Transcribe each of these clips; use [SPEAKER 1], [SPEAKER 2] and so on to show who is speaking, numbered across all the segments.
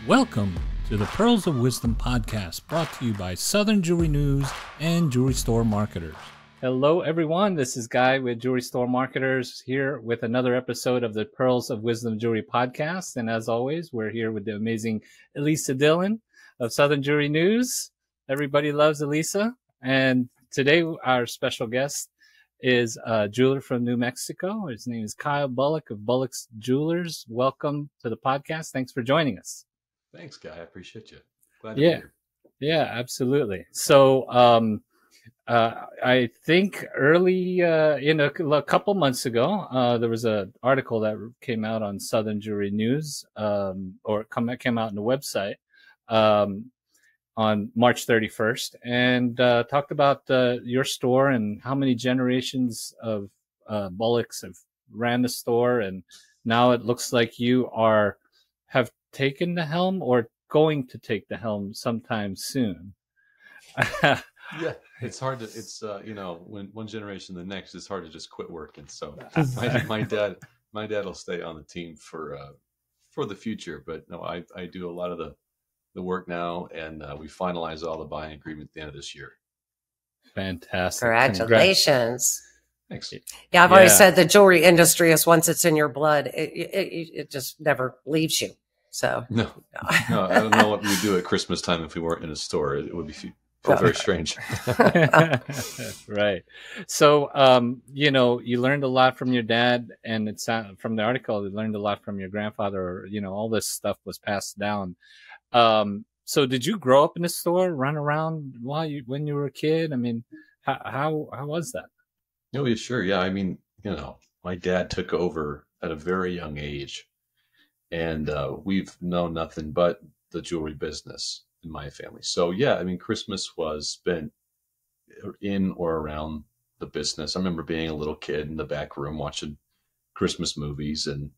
[SPEAKER 1] Welcome to the Pearls of Wisdom podcast, brought to you by Southern Jewelry News and Jewelry Store Marketers. Hello, everyone. This is Guy with Jewelry Store Marketers here with another episode of the Pearls of Wisdom Jewelry podcast. And as always, we're here with the amazing Elisa Dillon of Southern Jewelry News. Everybody loves Elisa. And today, our special guest is a jeweler from New Mexico. His name is Kyle Bullock of Bullock Jewelers. Welcome to the podcast. Thanks for joining us.
[SPEAKER 2] Thanks, Guy. I appreciate you. Glad to be here.
[SPEAKER 1] Yeah, absolutely. So, I think early in a couple months ago, there was an article that came out on Southern Jewelry News, or came out on the website on March 31st, and talked about your store and how many generations of Bullocks have ran the store, and now it looks like you have taken the helm or going to take the helm sometime soon.
[SPEAKER 2] Yeah, it's hard to, when one generation to the next, it's hard to just quit working. So my dad will stay on the team for the future, but no, I do a lot of the work now, and we finalize all the buying agreement at the end of this year.
[SPEAKER 1] Fantastic.
[SPEAKER 3] Congratulations.
[SPEAKER 2] Thanks.
[SPEAKER 3] Yeah, I've always said the jewelry industry is, once it's in your blood, it just never leaves you. So
[SPEAKER 2] no, I don't know what we would do at Christmas time if we weren't in a store. It would feel very strange.
[SPEAKER 1] Right. So, you learned a lot from your dad, and it's from the article, you learned a lot from your grandfather. All this stuff was passed down. So did you grow up in the store, run around when you were a kid? I mean, how was that?
[SPEAKER 2] Oh, yeah, sure. Yeah. I mean, my dad took over at a very young age, and we've known nothing but the jewelry business in my family. So yeah, I mean, Christmas was spent in or around the business. I remember being a little kid in the back room watching Christmas movies and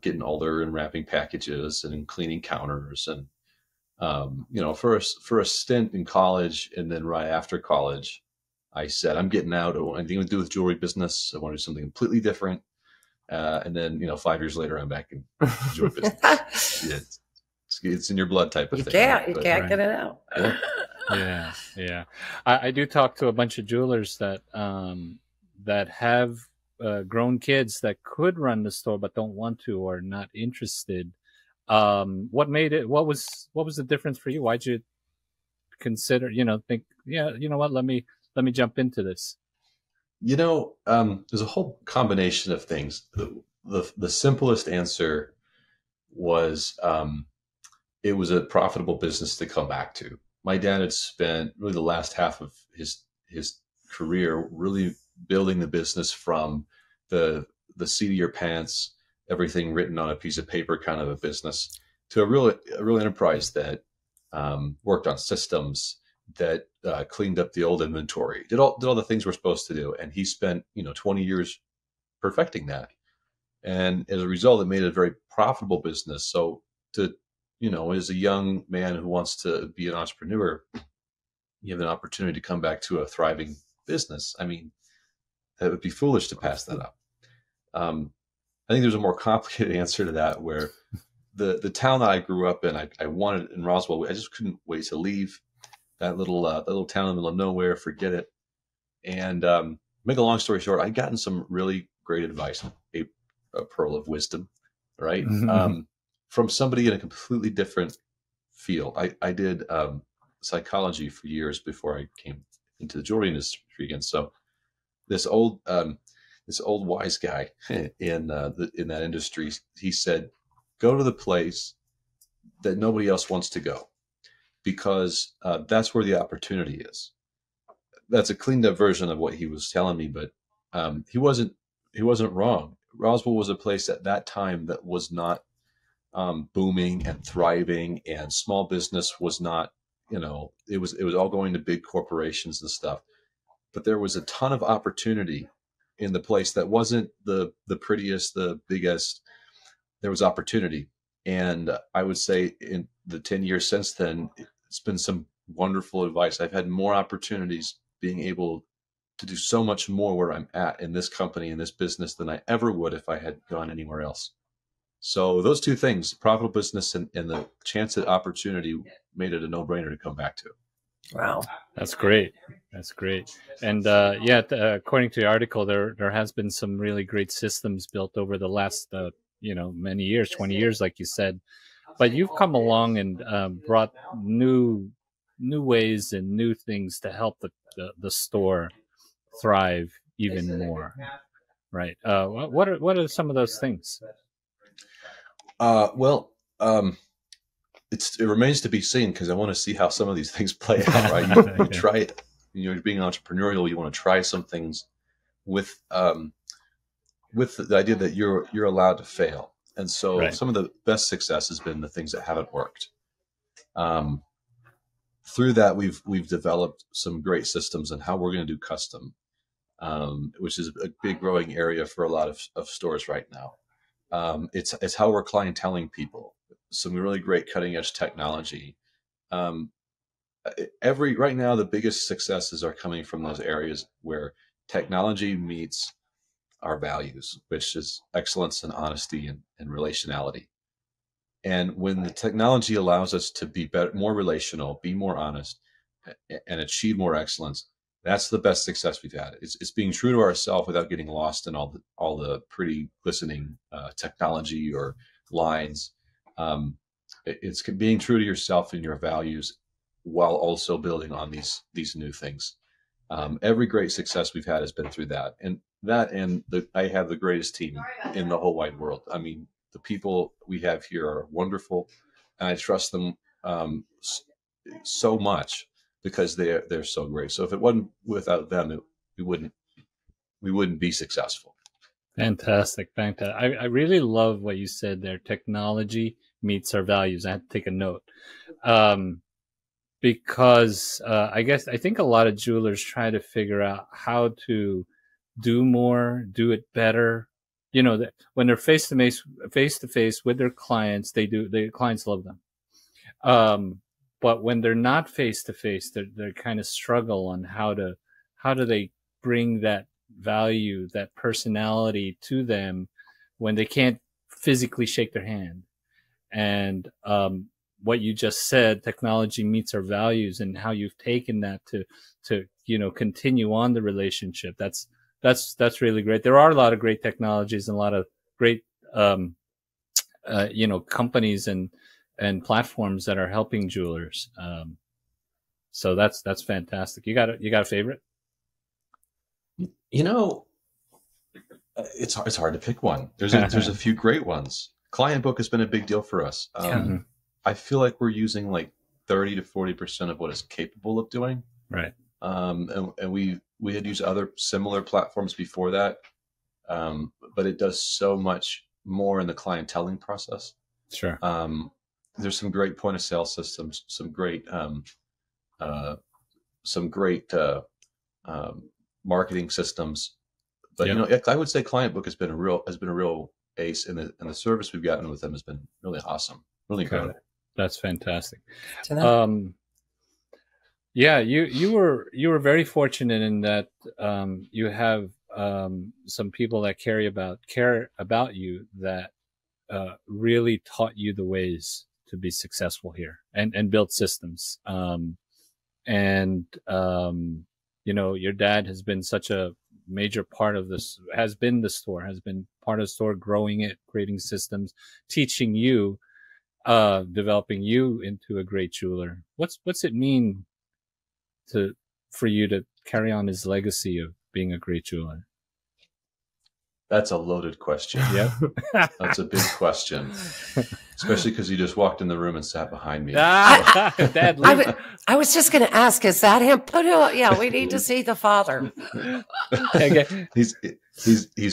[SPEAKER 2] getting older and wrapping packages and cleaning counters. And, for a stint in college, and then right after college, I said, I'm getting out of anything to do with jewelry business. I want to do something completely different. And then, 5 years later, I'm back in jewelry business. It's in your blood type of thing.
[SPEAKER 3] You can't get it out.
[SPEAKER 1] Yeah. I do talk to a bunch of jewelers that have grown kids that could run the store but don't want to or not interested. What made it? What was the difference for you? Why'd you consider? Think, what? Let me jump into this.
[SPEAKER 2] There's a whole combination of things. The simplest answer was it was a profitable business to come back to. My dad had spent really the last half of his career really building the business from the seat of your pants, everything written on a piece of paper kind of a business, to a real enterprise that worked on systems, that cleaned up the old inventory, did all the things we're supposed to do. And he spent, 20 years perfecting that. And as a result, it made it a very profitable business. So as a young man who wants to be an entrepreneur, you have an opportunity to come back to a thriving business. I mean, that would be foolish to pass that up. I think there's a more complicated answer to that, where the town that I grew up in, I wanted in Roswell. I just couldn't wait to leave that little town in the middle of nowhere, forget it. And make a long story short, I'd gotten some really great advice, a pearl of wisdom, right? Mm-hmm. From somebody in a completely different field. I did psychology for years before I came into the jewelry industry again. So this old wise guy in that industry, he said, go to the place that nobody else wants to go, because that's where the opportunity is. That's a cleaned up version of what he was telling me, but he wasn't wrong. Roswell was a place at that time that was not booming and thriving, and small business was not, it was all going to big corporations and stuff. But there was a ton of opportunity in the place that wasn't the prettiest, the biggest. There was opportunity. And I would say in the 10 years since then, it's been some wonderful advice. I've had more opportunities being able to do so much more where I'm at in this company, in this business, than I ever would if I had gone anywhere else. So those two things, profitable business and the chance at opportunity, made it a no-brainer to come back to.
[SPEAKER 3] Wow.
[SPEAKER 1] That's great. That's great. And according to the article, there has been some really great systems built over the last many years, 20 years, like you said. But you've come along and brought new ways and new things to help the store thrive even more, right? What are some of those things?
[SPEAKER 2] Well, it remains to be seen, because I want to see how some of these things play out. Right? You try it. You're being entrepreneurial. You want to try some things with the idea that you're allowed to fail. And so some of the best success has been the things that haven't worked. Through that, we've developed some great systems on how we're going to do custom, which is a big growing area for a lot of stores right now. It's how we're clienteling people. Some really great cutting edge technology. Right now, the biggest successes are coming from those areas where technology meets our values, which is excellence and honesty and relationality. And when the technology allows us to be better, more relational, be more honest, and achieve more excellence, that's the best success we've had. It's being true to ourselves without getting lost in all the pretty glistening technology or lines. It's being true to yourself and your values while also building on these new things. Every great success we've had has been through that, I have the greatest team in the whole wide world. I mean, the people we have here are wonderful, and I trust them so much because they're so great. So if it wasn't without them, we wouldn't be successful.
[SPEAKER 1] Fantastic. I really love what you said there. Technology meets our values. I had to take a note. Because I think a lot of jewelers try to figure out how to do more, do it better. That when they're face to face with their clients, the clients love them. But when they're not face to face, they kind of struggle on how do they bring that value, that personality to them when they can't physically shake their hand. And what you just said, technology meets our values, and how you've taken that to continue on the relationship. That's really great. There are a lot of great technologies and a lot of great companies and platforms that are helping jewelers. So that's fantastic. You got a favorite?
[SPEAKER 2] It's hard to pick one. There's a few great ones. Client book has been a big deal for us. I feel like we're using like 30 to 40% of what it's capable of doing.
[SPEAKER 1] Right.
[SPEAKER 2] And we had used other similar platforms before that, but it does so much more in the clienteling process.
[SPEAKER 1] Sure.
[SPEAKER 2] There's some great point of sale systems, some great marketing systems. But I would say Client Book has been a real ace, and the service we've gotten with them has been really awesome, really incredible.
[SPEAKER 1] That's fantastic. Yeah, you were very fortunate in that you have some people that care about you that really taught you the ways to be successful here and build systems. Your dad has been such a major part of this, has been part of the store, growing it, creating systems, teaching you, developing you into a great jeweler. What's it mean for you to carry on his legacy of being a great jeweler?
[SPEAKER 2] That's a loaded question.
[SPEAKER 1] Yep.
[SPEAKER 2] That's a big question, especially because you just walked in the room and sat behind me.
[SPEAKER 3] I was just going to ask, is that him? Oh, no, yeah, we need to see the father.
[SPEAKER 2] Okay. He's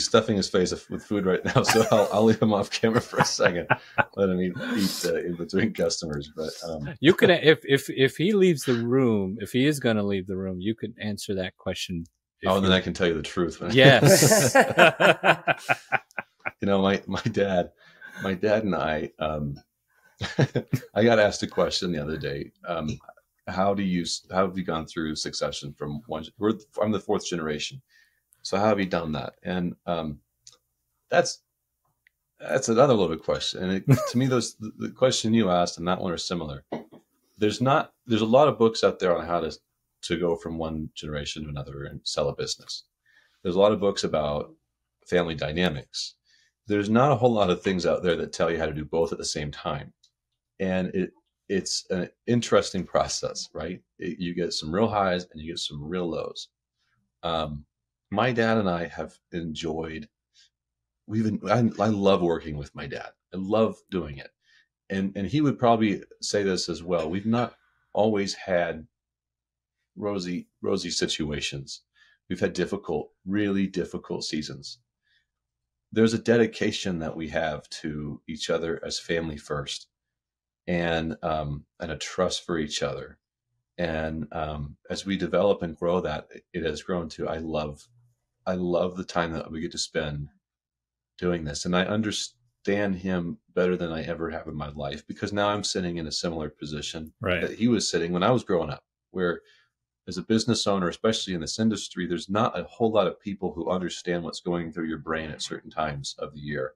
[SPEAKER 2] stuffing his face with food right now, so I'll leave him off camera for a second. Let him eat in between customers. But
[SPEAKER 1] you can, if he leaves the room, if he is going to leave the room, you can answer that question.
[SPEAKER 2] Then I can tell you the truth.
[SPEAKER 1] Yes.
[SPEAKER 2] My dad and I got asked a question the other day. How have you gone through succession from one? I'm the fourth generation. So how have you done that? And that's That's another loaded question. And to me, the question you asked and that one are similar. There's a lot of books out there on how to go from one generation to another and sell a business. There's a lot of books about family dynamics. There's not a whole lot of things out there that tell you how to do both at the same time. And it's an interesting process, right? You get some real highs and you get some real lows. My dad and I have enjoyed, I love working with my dad. I love doing it. And he would probably say this as well. We've not always had rosy situations. We've had really difficult seasons. There's a dedication that we have to each other as family first, and a trust for each other. And as we develop and grow that, it has grown to I love the time that we get to spend doing this, and I understand him better than I ever have in my life, because now I'm sitting in a similar position that he was sitting when I was growing up, where as a business owner, especially in this industry, there's not a whole lot of people who understand what's going through your brain at certain times of the year.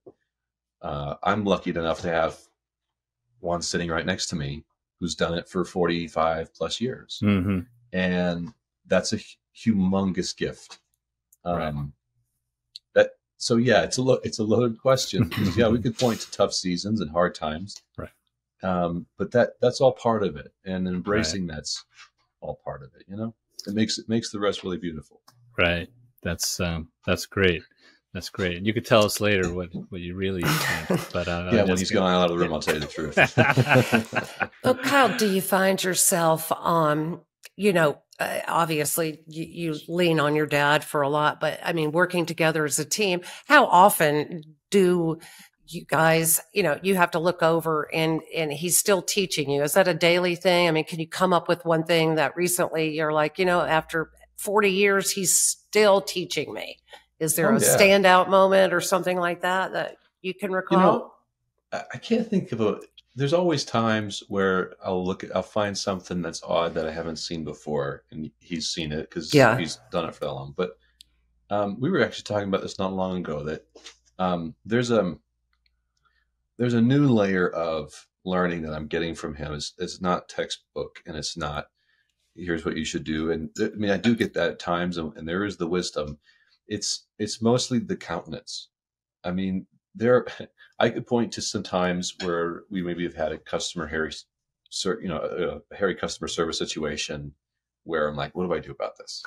[SPEAKER 2] I'm lucky enough to have one sitting right next to me who's done it for 45 plus years.
[SPEAKER 1] Mm-hmm.
[SPEAKER 2] And that's a humongous gift. So yeah, it's a loaded question. Yeah, we could point to tough seasons and hard times.
[SPEAKER 1] Right.
[SPEAKER 2] But that's all part of it. And embracing that's all part of it, It makes the rest really beautiful.
[SPEAKER 1] Right. That's great. That's great. And you could tell us later what you really think. But
[SPEAKER 2] yeah, when he's gone out of the room, I'll tell you the truth.
[SPEAKER 3] Well, Kyle, do you find yourself, obviously you lean on your dad for a lot, but I mean, working together as a team, how often do you guys, you have to look over and he's still teaching you? Is that a daily thing? I mean, can you come up with one thing that recently you're like, after 40 years, he's still teaching me? Is there a standout moment or something like that you can recall?
[SPEAKER 2] I can't think of there's always times where I'll find something that's odd that I haven't seen before, and he's seen it because he's done it for that long. But we were actually talking about this not long ago, that there's a new layer of learning that I'm getting from him. It's not textbook, and it's not here's what you should do. And I mean, I do get that at times, and there is the wisdom. It's mostly the countenance. I mean, I could point to some times where we maybe have had a hairy customer service situation where I'm like, what do I do about this?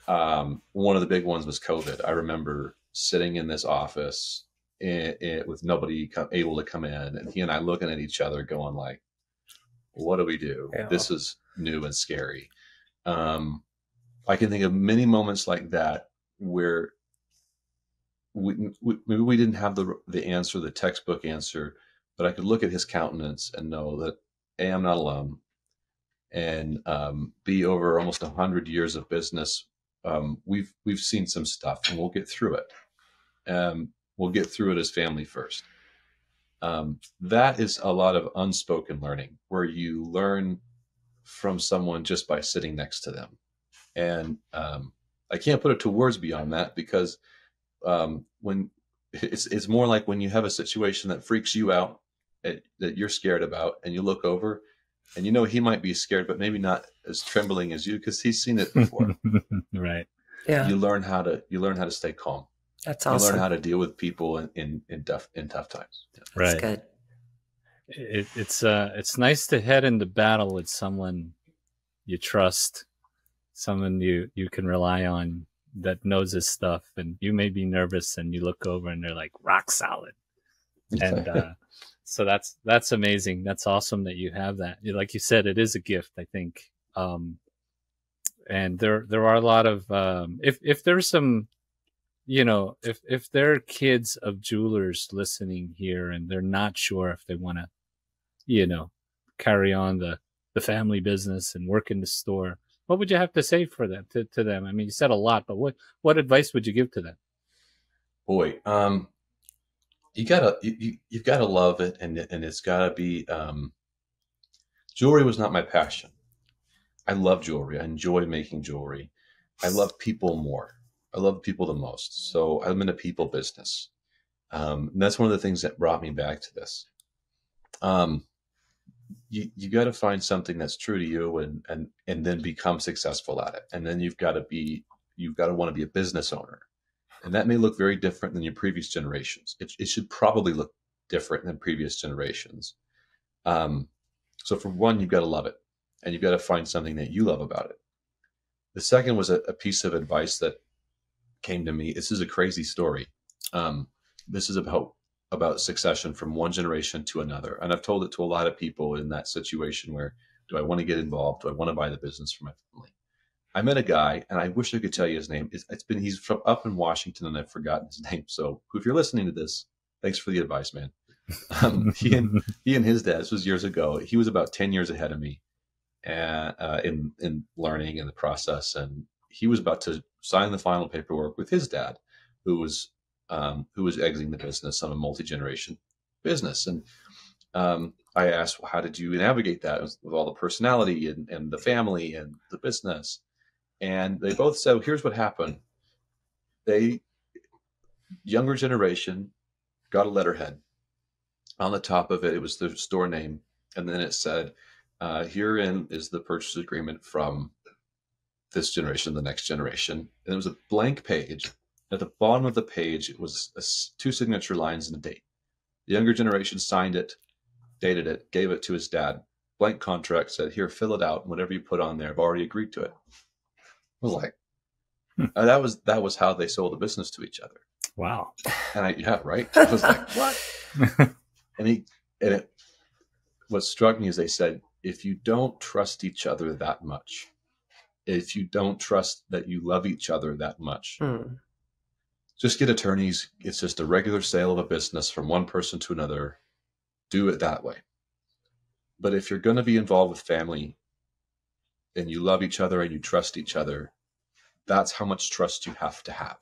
[SPEAKER 2] One of the big ones was COVID. I remember sitting in this office with nobody able to come in, and he and I looking at each other going like, what do we do? Yeah. This is new and scary. I can think of many moments like that where maybe we didn't have the answer, the textbook answer, but I could look at his countenance and know that A, I'm not alone, and B, over almost 100 years of business, we've seen some stuff, and we'll get through it. We'll get through it as family first. That is a lot of unspoken learning, where you learn from someone just by sitting next to them. And I can't put it to words beyond that, because when it's more like when you have a situation that freaks you out, that you're scared about, and you look over and he might be scared, but maybe not as trembling as you, because he's seen it before.
[SPEAKER 1] Right.
[SPEAKER 3] Yeah.
[SPEAKER 2] You learn how to stay calm.
[SPEAKER 3] That's awesome.
[SPEAKER 2] You learn how to deal with people in tough times. Yeah.
[SPEAKER 1] Right.
[SPEAKER 3] That's
[SPEAKER 1] good. It's nice to head into battle with someone you trust, someone you can rely on, that knows his stuff, and you may be nervous and you look over and they're like rock solid. And so that's amazing. That's awesome that you have that. Like you said, it is a gift, I think. And there are a lot of if there's some, if there are kids of jewelers listening here and they're not sure if they want to, carry on the family business and work in the store, what would you have to say for them to them? I mean, you said a lot, but what advice would you give to them?
[SPEAKER 2] Boy, you've gotta love it, and it's gotta be. Jewelry was not my passion. I love jewelry. I enjoy making jewelry. I love people more. I love people the most. So I'm in a people business. And that's one of the things that brought me back to this. You got to find something that's true to you, and then become successful at it. And then you've got to want to be a business owner, and that may look very different than your previous generations. It should probably look different than previous generations. So for one, you've got to love it, and you've got to find something that you love about it. The second was a piece of advice that came to me. This is a crazy story. This is about succession from one generation to another. And I've told it to a lot of people in that situation where, do I want to get involved? Do I want to buy the business for my family? I met a guy, and I wish I could tell you his name. He's from up in Washington, and I've forgotten his name. So if you're listening to this, thanks for the advice, man. He and his dad, this was years ago. He was about 10 years ahead of me in learning and the process. And he was about to sign the final paperwork with his dad, who was exiting the business on a multi-generation business. And I asked, well, how did you navigate that with all the personality and the family and the business? And they both said, well, here's what happened. Younger generation got a letterhead. On the top of it, it was the store name. And then it said, herein is the purchase agreement from this generation, the next generation. And it was a blank page. At the bottom of the page, it was 2 signature lines and a date. The younger generation signed it, dated it, gave it to his dad. Blank contract, said, here, fill it out. And whatever you put on there, I've already agreed to it. I was like, that was how they sold the business to each other.
[SPEAKER 1] Wow.
[SPEAKER 2] And yeah, right. I was like, what? What struck me is they said, if you don't trust each other that much, if you don't trust that you love each other that much, just get attorneys. It's just a regular sale of a business from one person to another. Do it that way. But if you're going to be involved with family and you love each other and you trust each other, that's how much trust you have to have.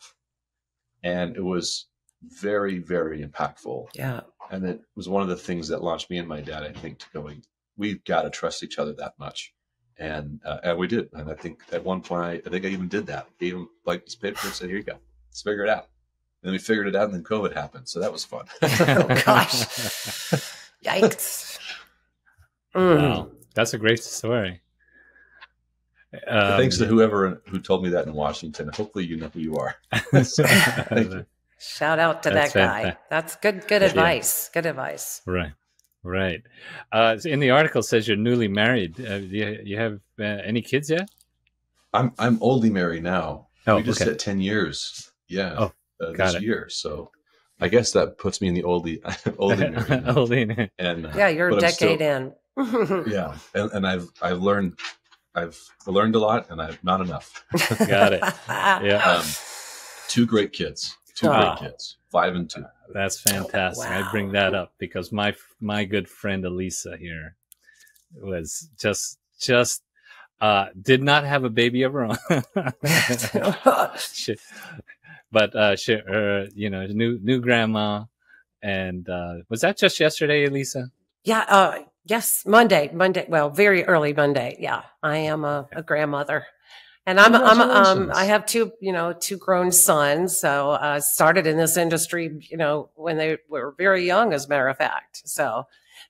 [SPEAKER 2] And it was very, very impactful.
[SPEAKER 3] Yeah.
[SPEAKER 2] And it was one of the things that launched me and my dad, I think, to going, we've got to trust each other that much. And we did. And I think at one point, I think I even did that. Gave him like this paper and said, here you go. Let's figure it out. And then we figured it out, and then COVID happened. So that was fun.
[SPEAKER 3] Oh, gosh. Yikes.
[SPEAKER 1] Wow. That's a great story.
[SPEAKER 2] Thanks to whoever who told me that in Washington. Hopefully you know who you are. So, thank you.
[SPEAKER 3] Shout out to that guy. That's good advice. Good advice.
[SPEAKER 1] Right. In the article it says you're newly married. You have any kids yet?
[SPEAKER 2] I'm oldly married now.
[SPEAKER 1] Oh,
[SPEAKER 2] we just
[SPEAKER 1] okay.
[SPEAKER 2] hit 10 years. Yeah.
[SPEAKER 1] Got
[SPEAKER 2] this
[SPEAKER 1] it.
[SPEAKER 2] year. So I guess that puts me in the oldie married now. And
[SPEAKER 3] yeah, you're a decade in.
[SPEAKER 2] Yeah. And I've learned a lot, and I've not enough.
[SPEAKER 1] Got it. Yeah.
[SPEAKER 2] 2 great kids. 5 and 2.
[SPEAKER 1] That's fantastic.
[SPEAKER 3] Wow.
[SPEAKER 1] I bring that up because my good friend Elisa here was just did not have a baby of her own. New grandma. And was that just yesterday, Elisa?
[SPEAKER 3] Yeah. Yes. Monday. Well, very early Monday. Yeah. I am a grandmother. And I have 2 grown sons. So, started in this industry, when they were very young, as a matter of fact. So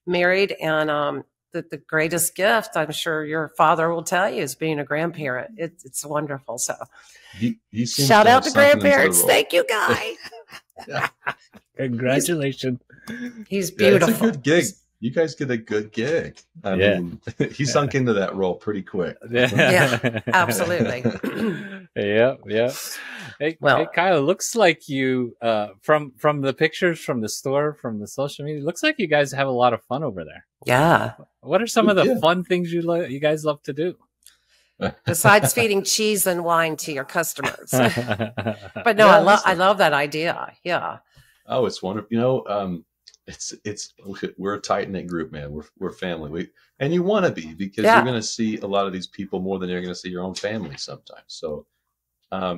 [SPEAKER 3] married, and, the greatest gift, I'm sure your father will tell you, is being a grandparent. It's wonderful. So
[SPEAKER 2] he
[SPEAKER 3] shout out to grandparents. Thank you, Guy.
[SPEAKER 2] Yeah.
[SPEAKER 1] Congratulations.
[SPEAKER 3] He's beautiful.
[SPEAKER 2] It's a good gig. You guys get a good gig. I mean, he sunk into that role pretty quick.
[SPEAKER 3] Yeah, absolutely.
[SPEAKER 1] Yeah. Hey, Kyle, looks like you, from the pictures from the store, from the social media, looks like you guys have a lot of fun over there.
[SPEAKER 3] Yeah.
[SPEAKER 1] What are some of the fun things you guys love to do?
[SPEAKER 3] Besides feeding cheese and wine to your customers. But no, I love that idea. Yeah.
[SPEAKER 2] Oh, it's wonderful. We're a tight knit group, man. We're family. And you want to be, because you're going to see a lot of these people more than you're going to see your own family sometimes. So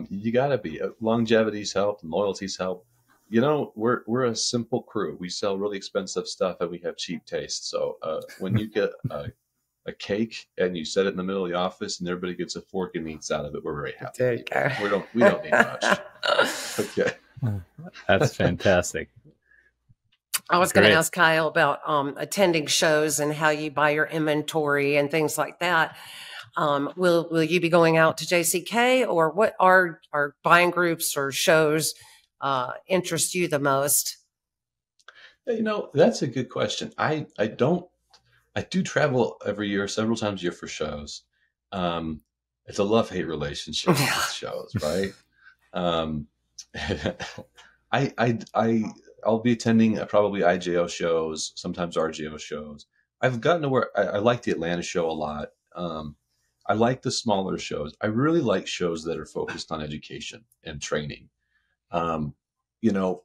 [SPEAKER 2] you got to be. Longevity's helped and loyalty's helped. We're a simple crew. We sell really expensive stuff and we have cheap taste. So when you get a cake and you set it in the middle of the office and everybody gets a fork and eats out of it, we're very happy.
[SPEAKER 3] There you go.
[SPEAKER 2] We don't need much. Okay.
[SPEAKER 1] That's fantastic.
[SPEAKER 3] I was going to ask Kyle about attending shows and how you buy your inventory and things like that. Will you be going out to JCK, or what are buying groups or shows interest you the most?
[SPEAKER 2] You know, that's a good question. I do travel every year, several times a year for shows. It's a love-hate relationship with shows, right? Um, I'll be attending probably IJO shows, sometimes RJO shows. I've gotten to where I like the Atlanta show a lot. I like the smaller shows. I really like shows that are focused on education and training. Um, you know,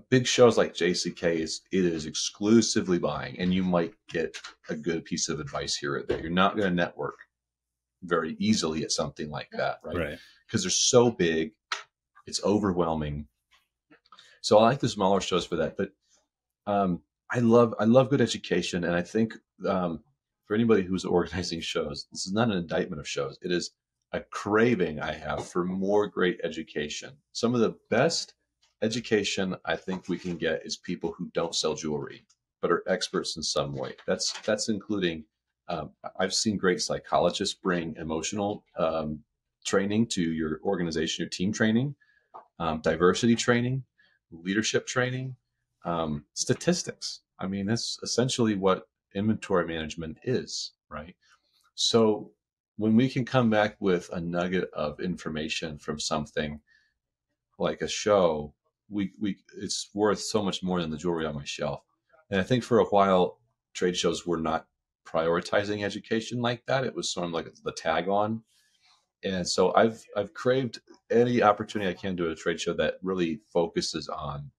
[SPEAKER 2] big shows like JCK it is exclusively buying, and you might get a good piece of advice here or there. You're not going to network very easily at something like that, right?
[SPEAKER 1] Right.
[SPEAKER 2] Because they're so big, it's overwhelming. So I like the smaller shows for that, but I love good education, and I think for anybody who's organizing shows, this is not an indictment of shows. It is a craving I have for more great education. Some of the best education I think we can get is people who don't sell jewelry but are experts in some way. That's including. I've seen great psychologists bring emotional training to your organization, your team training, diversity training, leadership training, statistics. I mean, that's essentially what inventory management is, right? So when we can come back with a nugget of information from something like a show, it's worth so much more than the jewelry on my shelf. And I think for a while, trade shows were not prioritizing education like that. It was sort of like the tag on. And so I've craved any opportunity I can do at a trade show that really focuses on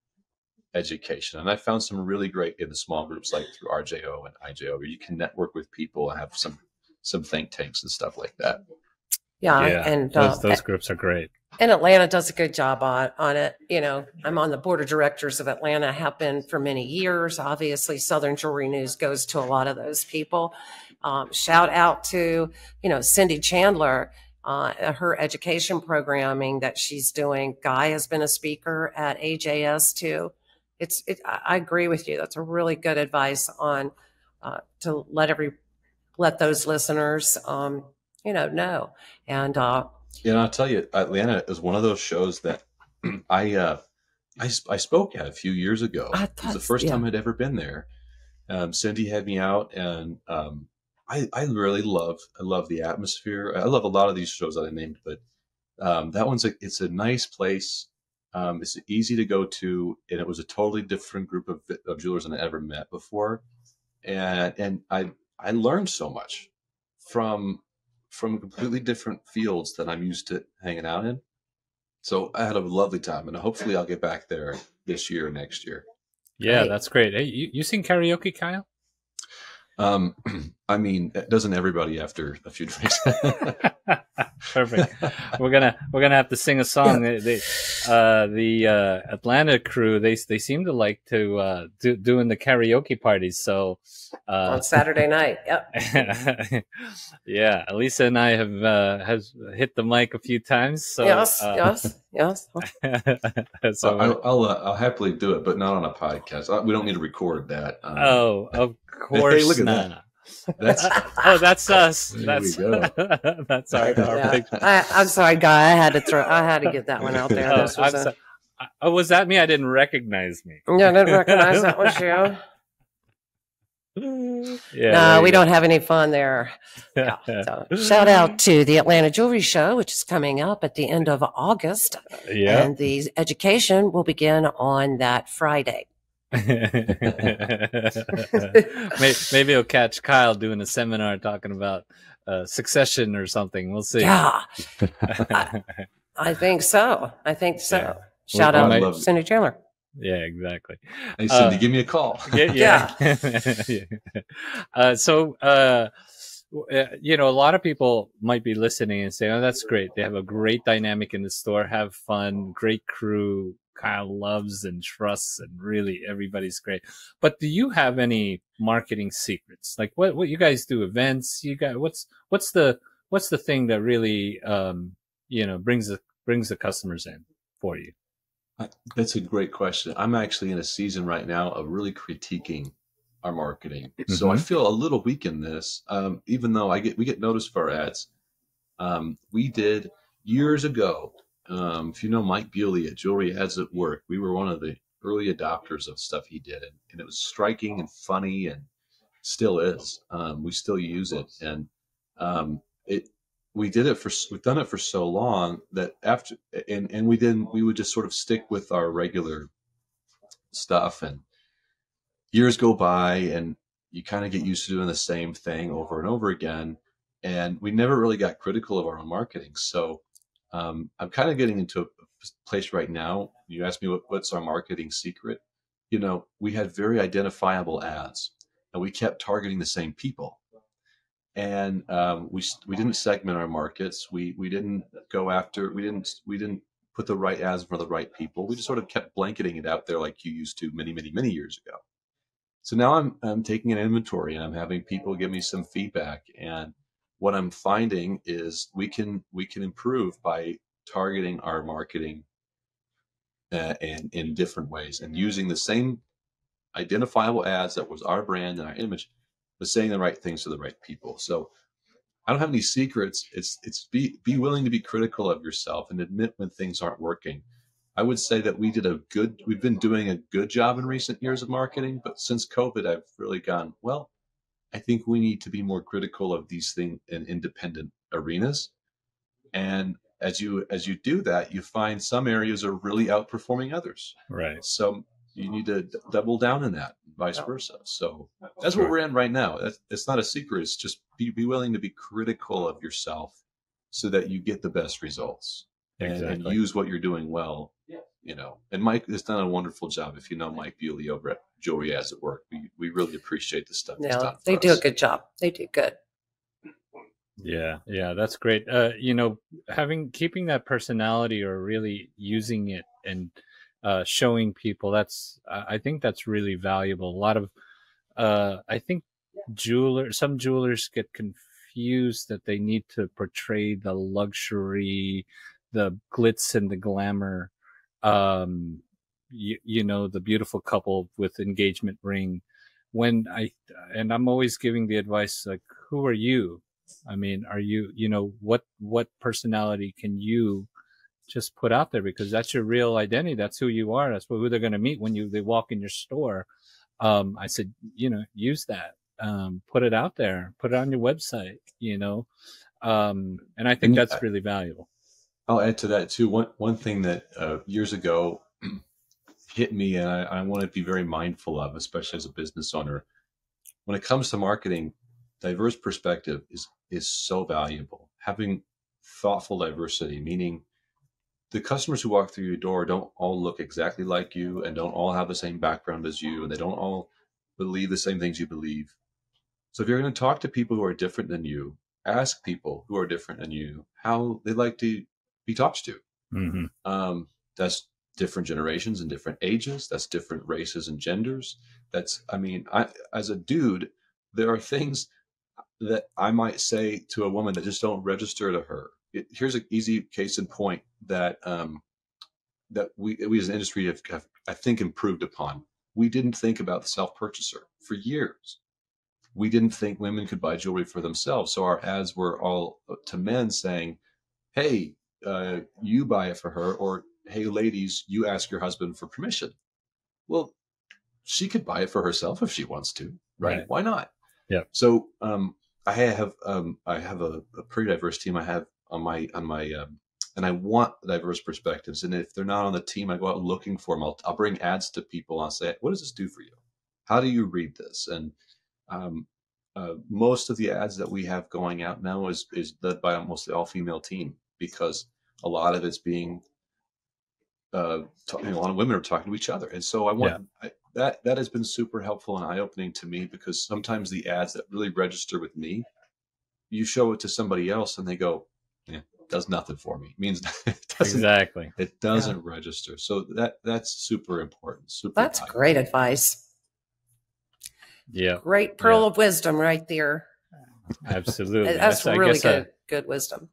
[SPEAKER 2] education. And I found some really great in the small groups like through RJO and IJO, where you can network with people and have some think tanks and stuff like that.
[SPEAKER 3] Yeah,
[SPEAKER 1] and those groups are great.
[SPEAKER 3] And Atlanta does a good job on it. You know, I'm on the board of directors of Atlanta, have been for many years. Obviously, Southern Jewelry News goes to a lot of those people. Shout out to, Cindy Chandler, her education programming that she's doing. Guy has been a speaker at AJS too. I agree with you. That's a really good advice on to let those listeners, know. And
[SPEAKER 2] I'll tell you, Atlanta is one of those shows that I spoke at a few years ago. It was the first time I'd ever been there. Cindy had me out, and I really love the atmosphere. I love a lot of these shows that I named, but that one's it's a nice place. It's easy to go to, and it was a totally different group of jewelers than I ever met before, and I learned so much from completely different fields that I'm used to hanging out in. So I had a lovely time, and hopefully I'll get back there this year or next year.
[SPEAKER 1] Yeah, great. That's great. Hey, you sing karaoke, Kyle?
[SPEAKER 2] I mean, doesn't everybody after a few drinks?
[SPEAKER 1] Perfect. We're gonna have to sing a song. The Atlanta crew they seem to like to doing the karaoke parties. So
[SPEAKER 3] on Saturday night, yep.
[SPEAKER 2] Yeah,
[SPEAKER 1] Elisa and I has hit the mic a few times. So
[SPEAKER 3] yes.
[SPEAKER 2] So I'll happily do it, but not on a podcast. We don't need to record that.
[SPEAKER 1] Of course.
[SPEAKER 2] Hey, look at that.
[SPEAKER 1] That's us.
[SPEAKER 2] That's
[SPEAKER 1] our picture.
[SPEAKER 3] I'm sorry, Guy. I had to get that one out there.
[SPEAKER 1] Was that me? I didn't recognize me.
[SPEAKER 3] Yeah, I didn't recognize that was you.
[SPEAKER 1] Yeah,
[SPEAKER 3] no, we don't have any fun there. Yeah. So, shout out to the Atlanta Jewelry Show, which is coming up at the end of August.
[SPEAKER 1] Yeah.
[SPEAKER 3] And the education will begin on that Friday.
[SPEAKER 1] Maybe you'll catch Kyle doing a seminar talking about succession or something. We'll see.
[SPEAKER 3] Yeah. I think so. Yeah. Shout out Cindy Chandler.
[SPEAKER 1] Yeah, exactly.
[SPEAKER 2] Hey, Cindy, give me a call.
[SPEAKER 1] Yeah. So, a lot of people might be listening and saying, "Oh, that's great. They have a great dynamic in the store. Have fun. Great crew. Kyle loves and trusts, and really everybody's great." But do you have any marketing secrets? Like what you guys do? Events? You got what's the thing that really brings the customers in for you?
[SPEAKER 2] That's a great question. I'm actually in a season right now of really critiquing our marketing. So I feel a little weak in this, even though we get noticed for our ads. We did years ago. If you know Mike Bewley at Jewelry Ads at Work, we were one of the early adopters of stuff he did, and it was striking and funny, and still is. We still use it, and it. We've done it for so long that after, and we would just sort of stick with our regular stuff, and years go by, and you kind of get used to doing the same thing over and over again. And we never really got critical of our own marketing. So I'm kind of getting into a place right now. You asked me what's our marketing secret. You know, we had very identifiable ads, and we kept targeting the same people. And we didn't segment our markets. We didn't go after. We didn't put the right ads for the right people. We just sort of kept blanketing it out there like you used to many years ago. So now I'm taking an inventory, and I'm having people give me some feedback. And what I'm finding is we can improve by targeting our marketing in different ways, and using the same identifiable ads that was our brand and our image, but saying the right things to the right people. So I don't have any secrets. It's be willing to be critical of yourself and admit when things aren't working. I would say that we've been doing a good job in recent years of marketing, but since COVID, I've really gone, well, I think we need to be more critical of these things in independent arenas. And as you do that, you find some areas are really outperforming others.
[SPEAKER 1] Right.
[SPEAKER 2] So you need to double down in that, vice versa. So that's what we're in right now. It's not a secret. It's just be willing to be critical of yourself so that you get the best results. And use what you're doing well, you know. And Mike has done a wonderful job. If you know Mike Bewley over at Jewelry Ads at Work, we really appreciate the stuff he's done.
[SPEAKER 3] They do a good job. They do good.
[SPEAKER 1] Yeah, that's great. You know, keeping that personality, or really using it and showing people, I think that's really valuable. A lot of I think some jewelers get confused that they need to portray the luxury, the glitz and the glamour, you know, the beautiful couple with engagement ring. And I'm always giving the advice, like, who are you? I mean, are you, you know, what personality can you just put out there? Because that's your real identity. That's who you are. That's who they're going to meet when they walk in your store. I said, you know, use that, put it out there, put it on your website, you know. And I think that's really valuable.
[SPEAKER 2] I'll add to that too. One thing that years ago hit me, and I want to be very mindful of, especially as a business owner, when it comes to marketing, diverse perspective is so valuable. Having thoughtful diversity, meaning the customers who walk through your door don't all look exactly like you, and don't all have the same background as you, and they don't all believe the same things you believe. So if you're going to talk to people who are different than you, ask people who are different than you how they like to be talked to.
[SPEAKER 1] Mm-hmm.
[SPEAKER 2] That's different generations and different ages. That's different races and genders. As a dude, there are things that I might say to a woman that just don't register to her. Here's an easy case in point that we as an industry have, I think, improved upon. We didn't think about the self-purchaser for years. We didn't think women could buy jewelry for themselves. So our ads were all to men saying, hey, you buy it for her, or hey, ladies, you ask your husband for permission. Well, she could buy it for herself if she wants to, right? Why not?
[SPEAKER 1] Yeah.
[SPEAKER 2] So I have a pretty diverse team. I have on my and I want diverse perspectives. And if they're not on the team, I go out looking for them. I'll bring ads to people. I'll say, what does this do for you? How do you read this? And most of the ads that we have going out now is led by a mostly all-female team, because a lot of it's being a lot of women are talking to each other. And so that has been super helpful and eye-opening to me, because sometimes the ads that really register with me, you show it to somebody else and they go, yeah, it does nothing for me. It means it doesn't register. So that's super important.
[SPEAKER 3] That's great advice.
[SPEAKER 1] Yeah.
[SPEAKER 3] Great pearl of wisdom right there.
[SPEAKER 1] Absolutely.
[SPEAKER 3] That's really good wisdom.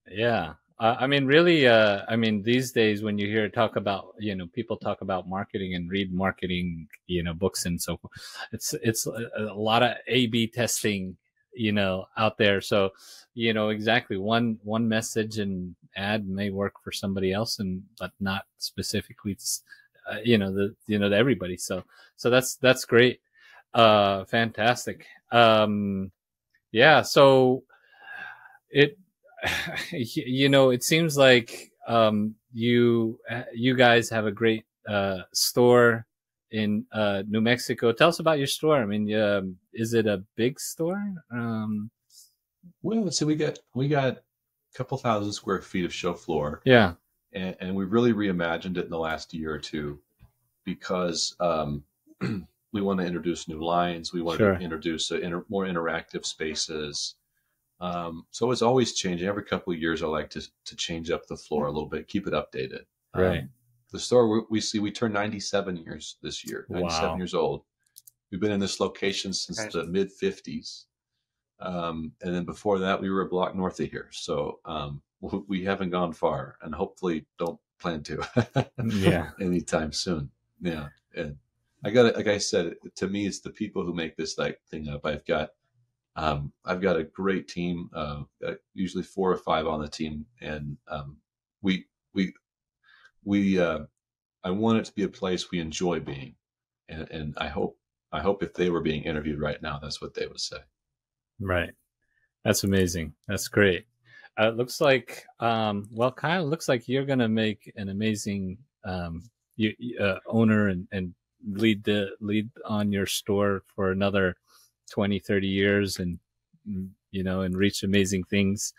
[SPEAKER 1] Yeah. I mean, really, I mean, these days when you hear talk about, people talk about marketing and read marketing, books and so forth, it's a lot of A/B testing, out there. So, exactly one message and ad may work for somebody else, but not specifically, to everybody. So that's great. Fantastic. Yeah. So it, it seems like you guys have a great store in New Mexico. Tell us about your store. I mean, is it a big store?
[SPEAKER 2] Well, so we got a couple thousand square feet of show floor.
[SPEAKER 1] Yeah,
[SPEAKER 2] and we really reimagined it in the last year or two because we want to introduce new lines. We want to introduce more interactive spaces. So it's always changing. Every couple of years, I like to change up the floor a little bit, keep it updated.
[SPEAKER 1] Right.
[SPEAKER 2] The store we turned 97 years this year, 97 years old. We've been in this location since the mid 50s. And then before that, we were a block north of here. So we haven't gone far, and hopefully don't plan to anytime soon. Yeah. And like I said, to me, it's the people who make this thing up. I've got a great team, usually 4 or 5 on the team. And I want it to be a place we enjoy being. And I hope if they were being interviewed right now, that's what they would say. Right.
[SPEAKER 1] That's amazing. That's great. It looks like, Kyle, looks like you're going to make an amazing owner and lead on your store for another 20, 30 years and reach amazing things.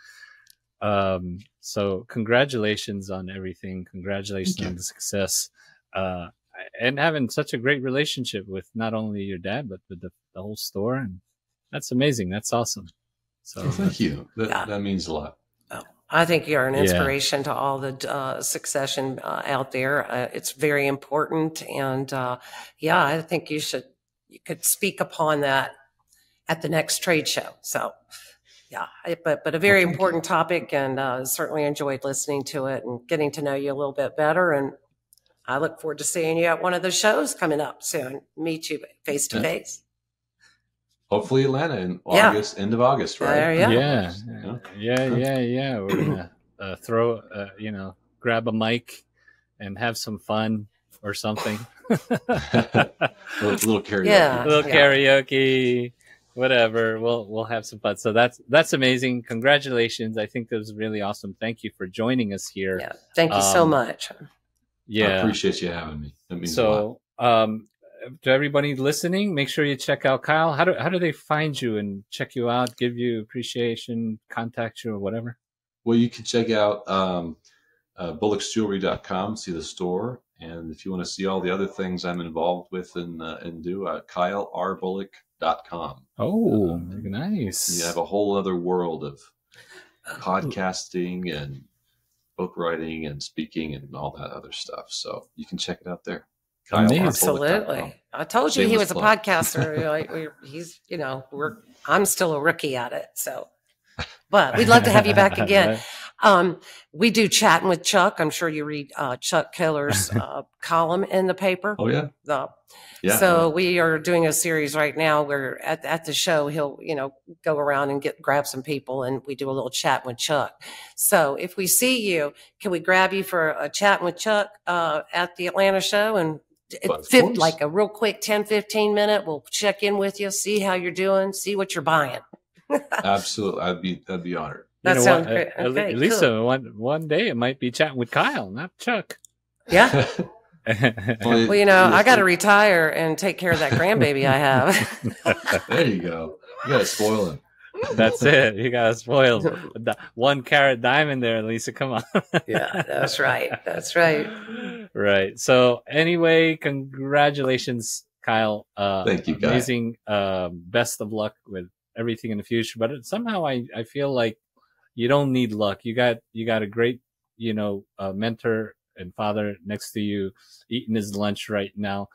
[SPEAKER 1] So congratulations on everything. Congratulations on the success. And having such a great relationship with not only your dad, but with the whole store. And that's amazing. That's awesome. So
[SPEAKER 2] thank you. That means a lot.
[SPEAKER 3] I think you're an inspiration to all the succession out there. It's very important. And I think you could speak upon that at the next trade show. So but a very important topic, and certainly enjoyed listening to it and getting to know you a little bit better. And I look forward to seeing you at one of the shows coming up soon. Meet you face to face.
[SPEAKER 2] Hopefully Atlanta in August, end of August, right?
[SPEAKER 3] There you go.
[SPEAKER 1] Yeah. We're gonna grab a mic and have some fun or something.
[SPEAKER 2] little karaoke.
[SPEAKER 1] Yeah. Karaoke, whatever. We'll have some fun. So that's amazing. Congratulations. I think that was really awesome. Thank you for joining us here.
[SPEAKER 3] Yeah. Thank you so much.
[SPEAKER 2] Yeah. I appreciate you having me. That means a
[SPEAKER 1] lot. To everybody listening, make sure you check out Kyle. How do they find you and check you out, give you appreciation, contact you or whatever?
[SPEAKER 2] Well, you can check out bullocksjewelry.com, see the store. And if you want to see all the other things I'm involved with and do, KyleRBullock.com.
[SPEAKER 1] Oh, nice.
[SPEAKER 2] You have a whole other world of podcasting and book writing and speaking and all that other stuff. So you can check it out there.
[SPEAKER 3] Absolutely. I told you he was a podcaster. He's, I'm still a rookie at it. So, but we'd love to have you back again. We do Chatting with Chuck. I'm sure you read Chuck Killer's column in the paper.
[SPEAKER 2] Oh yeah.
[SPEAKER 3] So we are doing a series right now where at the show, he'll, go around and grab some people and we do a little chat with Chuck. So if we see you, can we grab you for a chat with Chuck at the Atlanta show? And like a real quick 10-15 minute, we'll check in with you, see how you're doing, see what you're buying.
[SPEAKER 2] Absolutely. I'd be honored.
[SPEAKER 3] That sounds great. Okay,
[SPEAKER 1] at least one day it might be chatting with Kyle, not Chuck.
[SPEAKER 3] Yeah. Well, I got to retire and take care of that grandbaby I have.
[SPEAKER 2] There you go. You got to spoil him.
[SPEAKER 1] That's it. You got to spoil 1 carat diamond there, Lisa. Come on.
[SPEAKER 3] Yeah, that's right. That's right.
[SPEAKER 1] Right. So anyway, congratulations, Kyle.
[SPEAKER 2] Thank you, guys.
[SPEAKER 1] Amazing. Best of luck with everything in the future. But somehow I feel like you don't need luck. You got a great, mentor and father next to you eating his lunch right now,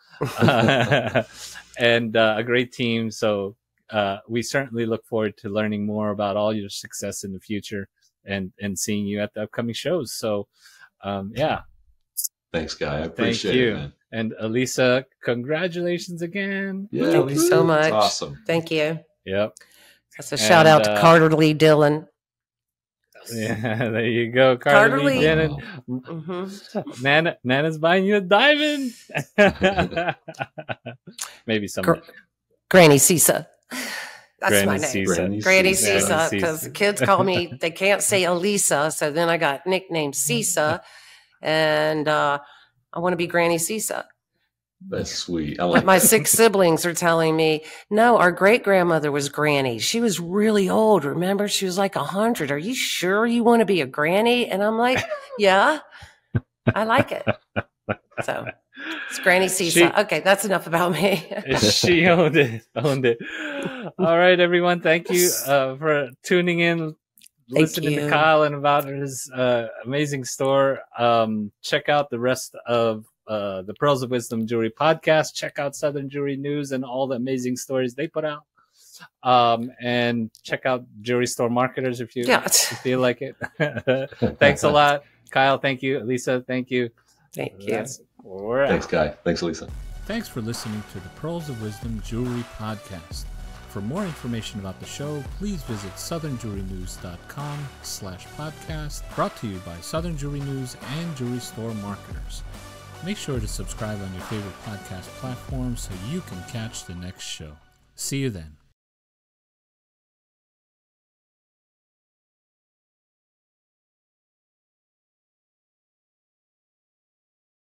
[SPEAKER 1] and a great team. So we certainly look forward to learning more about all your success in the future. and seeing you at the upcoming shows. So, yeah.
[SPEAKER 2] Thanks, Guy. I appreciate it, man.
[SPEAKER 1] And Elisa, congratulations again.
[SPEAKER 2] Yeah,
[SPEAKER 3] Thank you so much.
[SPEAKER 2] It's awesome.
[SPEAKER 3] Thank you.
[SPEAKER 1] Yep.
[SPEAKER 3] That's a shout out to Carter Lee Dillon.
[SPEAKER 1] Yeah, there you go, Carter Lee Dillon. Nana's buying you a diamond. Maybe someday.
[SPEAKER 3] Granny Cisa. That's
[SPEAKER 1] Granny
[SPEAKER 3] my name.
[SPEAKER 1] Cisa.
[SPEAKER 3] Granny Cisa, because kids call me, they can't say Elisa, so then I got nicknamed Cisa, and I want to be Granny Cisa.
[SPEAKER 2] That's sweet.
[SPEAKER 3] But my 6 siblings are telling me, no, our great-grandmother was Granny. She was really old. Remember? She was like 100. Are you sure you want to be a granny? And I'm like, yeah, I like it. So it's Granny Cisa. Okay, that's enough about me.
[SPEAKER 1] She owned it. All right, everyone. Thank you for tuning in, listening to Kyle and about his amazing store. Check out the rest of the Pearls of Wisdom Jewelry podcast. Check out Southern Jewelry News and all the amazing stories they put out. And check out Jewelry Store Marketers if you feel like it. Thanks a lot, Kyle. Thank you, Lisa. Thank you.
[SPEAKER 3] Thank you.
[SPEAKER 2] Thanks, Guy. Thanks, Lisa.
[SPEAKER 1] Thanks for listening to the Pearls of Wisdom Jewelry podcast. For more information about the show, please visit southernjewelrynews.com/podcast, brought to you by Southern Jewelry News and Jewelry Store Marketers. Make sure to subscribe on your favorite podcast platform so you can catch the next show. See you then.